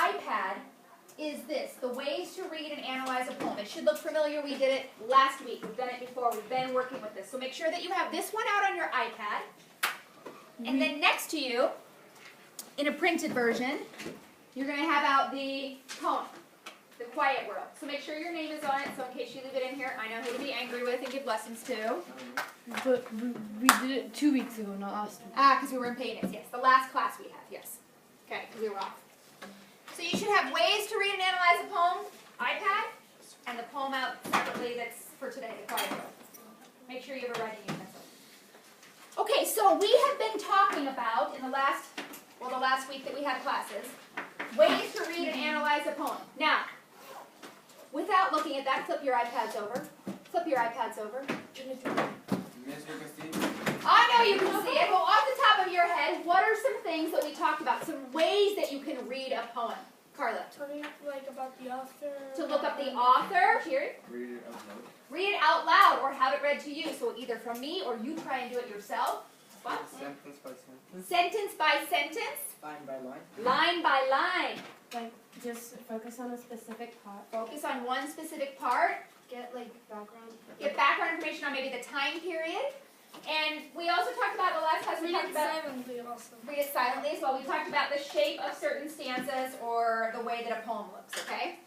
iPad is this, the ways to read and analyze a poem. It should look familiar. We did it last week. We've done it before. We've been working with this. So make sure that you have this one out on your iPad. And then next to you, in a printed version, you're going to have out the poem, The Quiet World. So make sure your name is on it, so in case you leave it in here, I know who to be angry with and give lessons to. But we did it 2 weeks ago, not last week. Ah, because we were in payments, yes. The last class we had, yes. Okay, because we were off. So you should have ways to read and analyze a poem, iPad, and the poem out separately that's for today, The Quiet World. Make sure you have a writing utensil. Okay, so we have been talking about, in the last week that we had classes, ways to read and analyze a poem. Now, without looking at that, flip your iPads over. Flip your iPads over. I know you can see it, but off the top of your head, what are some things that we talked about? Some ways that you can read a poem. Carla. Telling like about the author. To look up the author. Here. Read it out loud. Read it out loud or have it read to you. So either from me or you try and do it yourself. What? Sentence by sentence. Sentence by sentence. Line by line. Line by line. Like, just focus on a specific part. Focus on one specific part. Get like background. Get background information on maybe the time period. And we also talked about, the last class we talked about, silently also. read it silently as well. We talked about the shape of certain stanzas or the way that a poem looks, okay?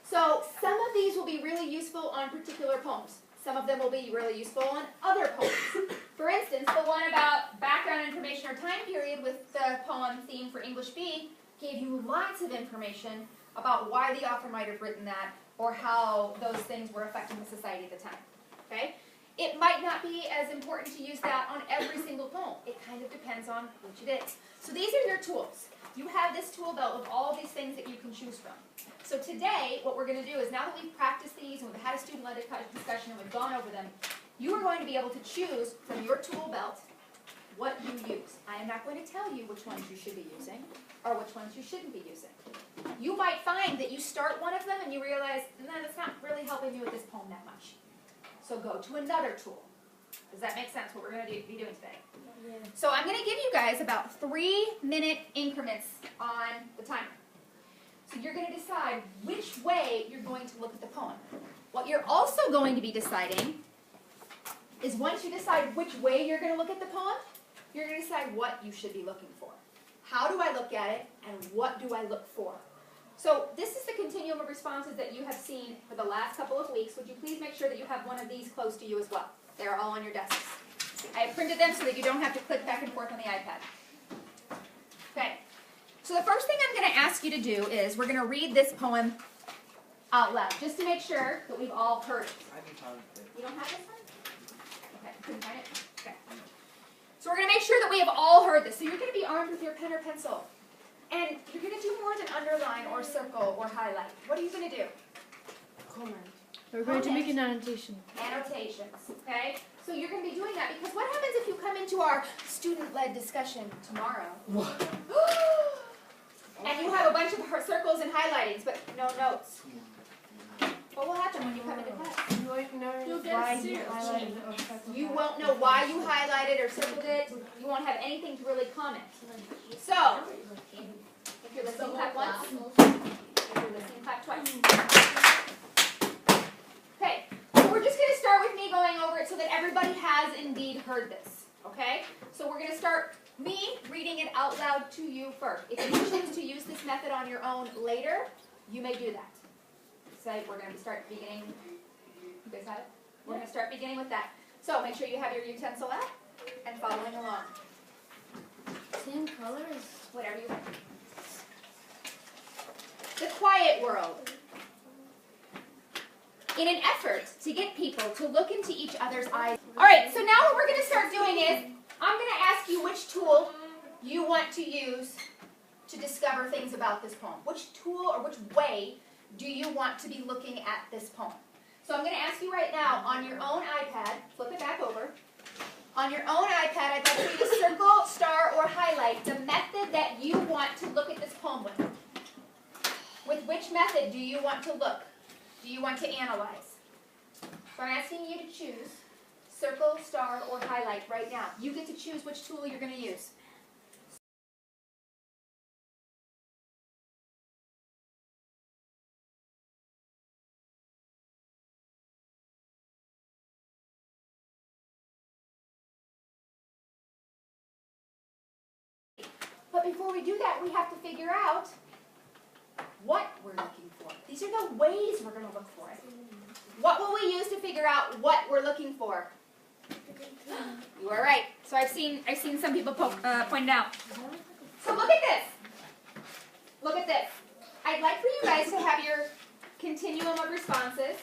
So some of these will be really useful on particular poems. Some of them will be really useful on other poems. For instance, the one about background information or time period with the poem theme for English B gave you lots of information about why the author might have written that or how those things were affecting the society at the time, okay? It might not be as important to use that on every single poem. It kind of depends on which it is. So these are your tools. You have this tool belt with all of these things that you can choose from. So today, what we're going to do is, now that we've practiced these and we've had a student-led discussion and we've gone over them, you are going to be able to choose from your tool belt what you use. I am not going to tell you which ones you should be using or which ones you shouldn't be using. You might find that you start one of them and you realize, no, that's not really helping me with this poem that much. So go to another tool. Does that make sense, what we're going to be doing today? Yeah. So I'm going to give you guys about 3-minute increments on the timer. So you're going to decide which way you're going to look at the poem. What you're also going to be deciding is, once you decide which way you're going to look at the poem, you're going to decide what you should be looking for. How do I look at it, and what do I look for? So this is the continuum of responses that you have seen for the last couple of weeks. Would you please make sure that you have one of these close to you as well? They're all on your desks. I have printed them so that you don't have to click back and forth on the iPad. Okay. So the first thing I'm going to ask you to do is, we're going to read this poem out loud, just to make sure that we've all heard it. I haven't found it. You don't have this one? Okay, couldn't find it? Okay. So we're going to make sure that we have all heard this. So you're going to be armed with your pen or pencil. And you're going to do more than underline or circle or highlight. What are you going to do? Comment. We're going to make an annotation. Annotations, okay? So you're going to be doing that because what happens if you come into our student-led discussion tomorrow? And you have a bunch of circles and highlightings, but no notes. What will happen when you come into class? You won't know You'll get why zero. you highlighted or circled You that. won't know why you highlighted or circled it. You won't have anything to really comment. So, if you're listening, clap once. If you're listening, clap twice. Okay, so we're just going to start with me going over it so that everybody has indeed heard this. Okay? So we're going to start me reading it out loud to you first. If you choose to use this method on your own later, you may do that. So we're going to start beginning. You guys have it? We're going to start beginning with that. So make sure you have your utensil out and following along. Same colors. Whatever you want. The Quiet World. In an effort to get people to look into each other's eyes. All right, so now what we're going to start doing is, I'm going to ask you which tool you want to use to discover things about this poem. Which tool or which way do you want to be looking at this poem? So I'm going to ask you right now, on your own iPad, flip it back over. On your own iPad, I'd like for you to circle, star, or highlight the method that you want to look at this poem with. With which method do you want to look? Do you want to analyze? So I'm asking you to choose circle, star, or highlight right now. You get to choose which tool you're going to use. But before we do that, we have to figure out what we're looking for. These are the ways we're going to look for it. What will we use to figure out what we're looking for? You are right. So I've seen some people point it out. So look at this. Look at this. I'd like for you guys to have your continuum of responses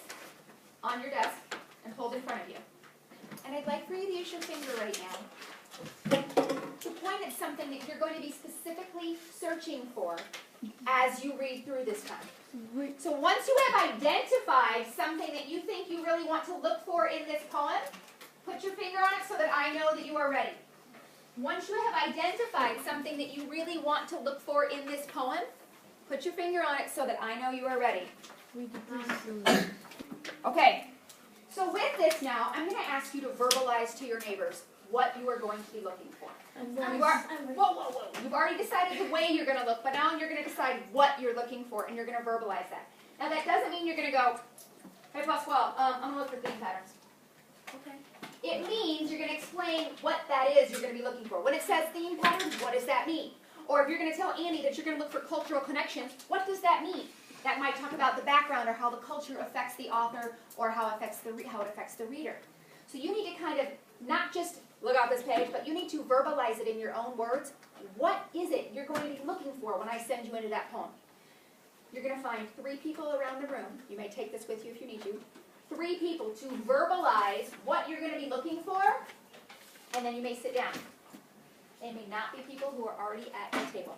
on your desk and hold in front of you. And I'd like for you to use your finger right now to point at something that you're going to be specifically searching for as you read through this time. So once you have identified something that you think you really want to look for in this poem, put your finger on it so that I know that you are ready. Once you have identified something that you really want to look for in this poem, put your finger on it so that I know you are ready. Okay, so with this now, I'm going to ask you to verbalize to your neighbors what you are going to be looking for. You've already decided the way you're going to look, but now you're going to decide what you're looking for, and you're going to verbalize that. Now that doesn't mean you're going to go, hey Pasquale, I'm going to look for theme patterns. Okay. It means you're going to explain what that is you're going to be looking for. When it says theme patterns, what does that mean? Or if you're going to tell Andy that you're going to look for cultural connections, what does that mean? That might talk about the background or how the culture affects the author or how it affects the reader. So you need to kind of not just look out this page, but you need to verbalize it in your own words. What is it you're going to be looking for when I send you into that poem? You're going to find 3 people around the room. You may take this with you if you need to. 3 people to verbalize what you're going to be looking for, and then you may sit down. They may not be people who are already at the table.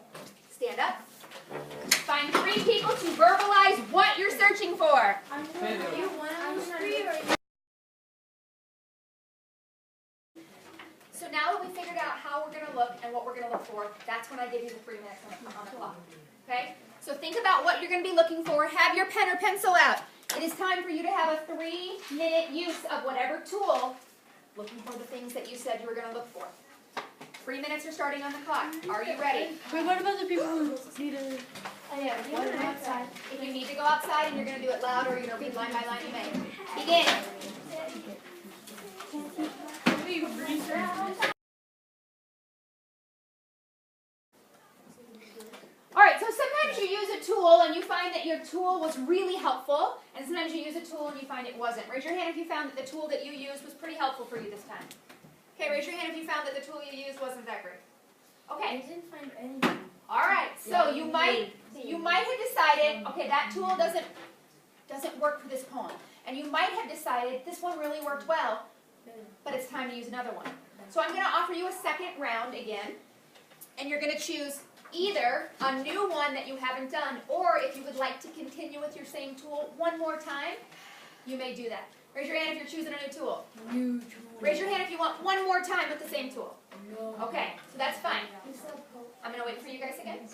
Stand up. Find 3 people to verbalize what you're searching for. So now that we figured out how we're going to look and what we're going to look for, that's when I give you the 3 minutes on the clock. Okay? So think about what you're going to be looking for. Have your pen or pencil out. It is time for you to have a 3-minute use of whatever tool, looking for the things that you said you were going to look for. 3 minutes are starting on the clock. Are you ready? Wait, what about the people who need to... outside. If you need to go outside and you're going to do it loud or you're going to read line by line, you may. Begin. Alright, so sometimes you use a tool and you find that your tool was really helpful, and sometimes you use a tool and you find it wasn't. Raise your hand if you found that the tool that you used was pretty helpful for you this time. Okay, raise your hand if you found that the tool you used wasn't that great. I Okay. didn't find anything. Alright, so you might have decided, okay, that tool doesn't work for this poem. And you might have decided this one really worked well, but it's time to use another one. So I'm going to offer you a second round again, and you're going to choose either a new one that you haven't done, or if you would like to continue with your same tool one more time, you may do that. Raise your hand if you're choosing a new tool. Raise your hand if you want one more time with the same tool. Okay, so that's fine. I'm going to wait for you guys again.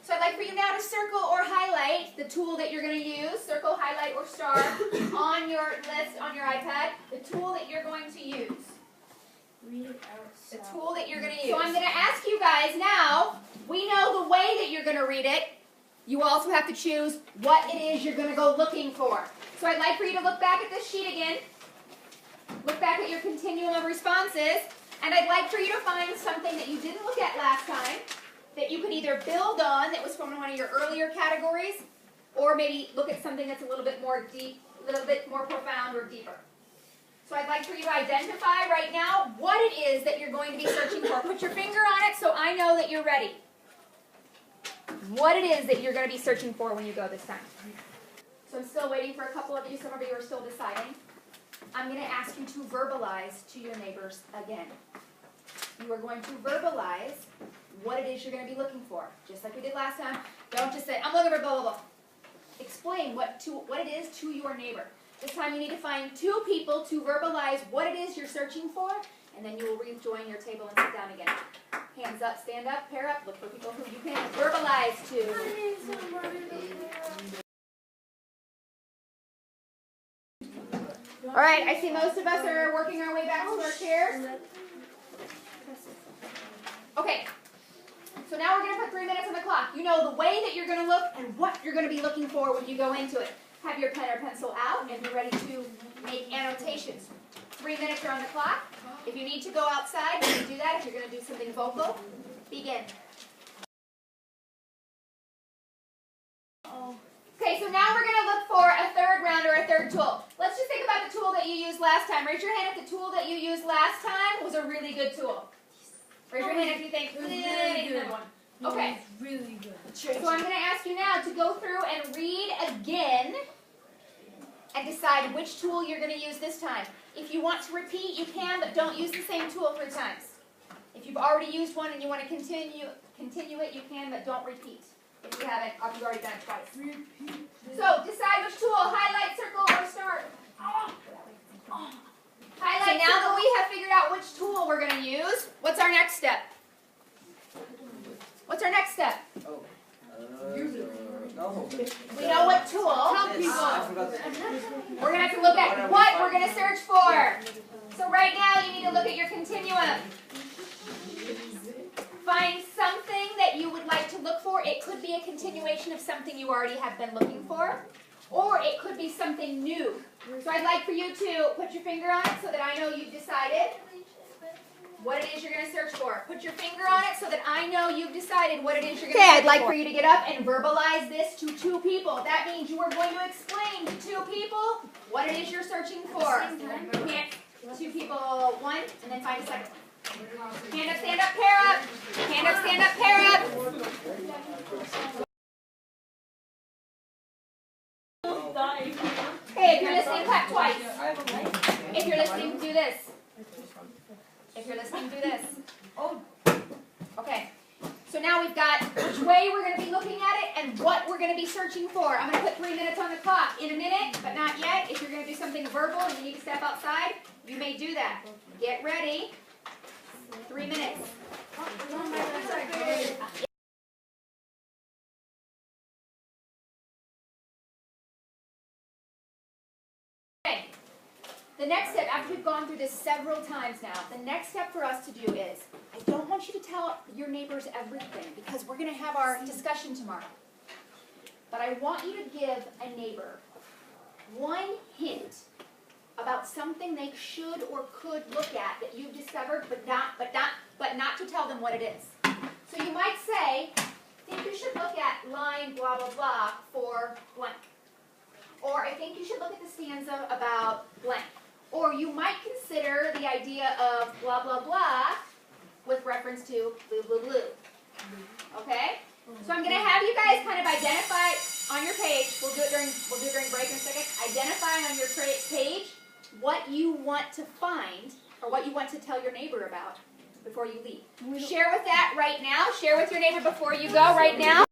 So I'd like for you now to circle or highlight the tool that you're going to use, circle, highlight, or star on your list on your iPad, the tool that you're going to use. Read it out. The tool that you're going to use. So I'm going to ask you guys now, we know the way that you're going to read it. You also have to choose what it is you're going to go looking for. So I'd like for you to look back at this sheet again. Look back at your continuum of responses. And I'd like for you to find something that you didn't look at last time that you could either build on that was from one of your earlier categories, or maybe look at something that's a little bit more deep, a little bit more profound or deeper. So I'd like for you to identify right now what it is that you're going to be searching for. Put your finger on it so I know that you're ready. What it is that you're going to be searching for when you go this time. So I'm still waiting for a couple of you. Some of you are still deciding. I'm going to ask you to verbalize to your neighbors again. You are going to verbalize what it is you're going to be looking for. Just like we did last time. Don't just say, I'm looking for blah, blah, blah. Explain what it is to your neighbor. This time you need to find 2 people to verbalize what it is you're searching for, and then you will rejoin your table and sit down again. Hands up, stand up, pair up, look for people who you can verbalize to. All right, I see most of us are working our way back to our chairs. Okay, so now we're going to put 3 minutes on the clock. You know the way that you're going to look and what you're going to be looking for when you go into it. Have your pen or pencil out and be ready to make annotations. 3 minutes are on the clock. If you need to go outside, you can do that. If you're going to do something vocal, begin. Okay, so now we're going to look for a third round or a third tool. Let's just think about the tool that you used last time. Raise your hand if the tool that you used last time was a really good tool. Raise your hand if you think, need another one. Okay. Really good. So I'm going to ask you now to go through and read again and decide which tool you're going to use this time. If you want to repeat, you can, but don't use the same tool 3 times. If you've already used one and you want to continue it, you can, but don't repeat. If you haven't, you've already done it twice. So decide which tool, highlight, circle, or start. Highlight. So now that we have figured out which tool we're going to use, what's our next step? What's our next step? Oh. No. We know what tool. I forgot. We're going to have to look at what we're going to search for. So right now you need to look at your continuum. Find something that you would like to look for. It could be a continuation of something you already have been looking for, or it could be something new. So I'd like for you to put your finger on it so that I know you've decided what it is you're going to search for. Put your finger on it so that I know you've decided what it is you're going to search for. Okay, I'd like for you to get up and verbalize this to 2 people. That means you are going to explain to 2 people what it is you're searching for. Okay, 2 people, 1, and then find a second one. Hand up, stand up, pair up. Hand up, stand up, pair up. Okay, if you're listening, clap twice. If you're listening, do this. If you're listening, do this. Okay. So now we've got which way we're going to be looking at it and what we're going to be searching for. I'm going to put 3 minutes on the clock. In a minute, but not yet. If you're going to do something verbal and you need to step outside, you may do that. Get ready. 3 minutes. Okay. The next step, after we've gone through this several times now, the next step for us to do is, I don't want you to tell your neighbors everything because we're going to have our discussion tomorrow. But I want you to give a neighbor 1 hint about something they should or could look at that you've discovered, but not to tell them what it is. So you might say, I think you should look at line blah blah blah for blank. Or I think you should look at the stanza about blank. Or you might consider the idea of blah blah blah with reference to blue blue blue. Okay? So I'm going to have you guys kind of identify on your page. We'll do it during break in a second. Identifying on your page what you want to find or what you want to tell your neighbor about before you leave. Share with that right now. Share with your neighbor before you go right now.